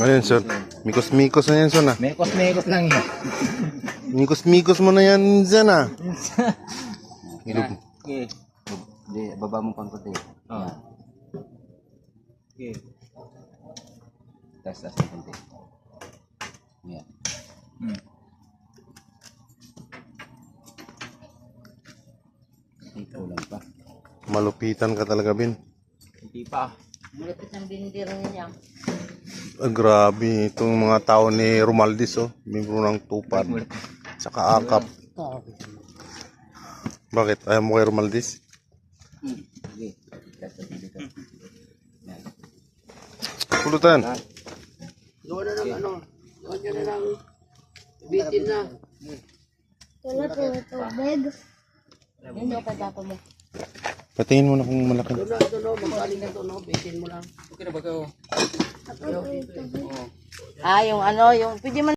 Ayan, son. Mikos-mikos na yan, son, ah. Mekos lang yan. Mikos-mikos mo na yan dyan, ah. Okay. Hindi, baba mo pang konti. Oh. Okay. Taas ng konti. Yan. Ikaw lang pa. Malupitan ka talaga, Bin. Hindi pa. Malapit ng binidiro niya. Ah, grabe. Itong mga tao ni Romaldis, oh. Membro ng Tupad. Saka Akap. Bakit? Ayaw mo kay Romaldis? Sige. Taas ng dito. Yan. Pulutan. Doon na ng ano. Doon nyo na ng bitin na. Tulad ng tubig. Hindi ka pagkapa mo. Patingin mo na kung malaki. Doon na, doon na. Magkaling na doon. Bitin mo lang. Okay na ba kayo? Ako po yung tubig. Ah, yung ano, yung pwede man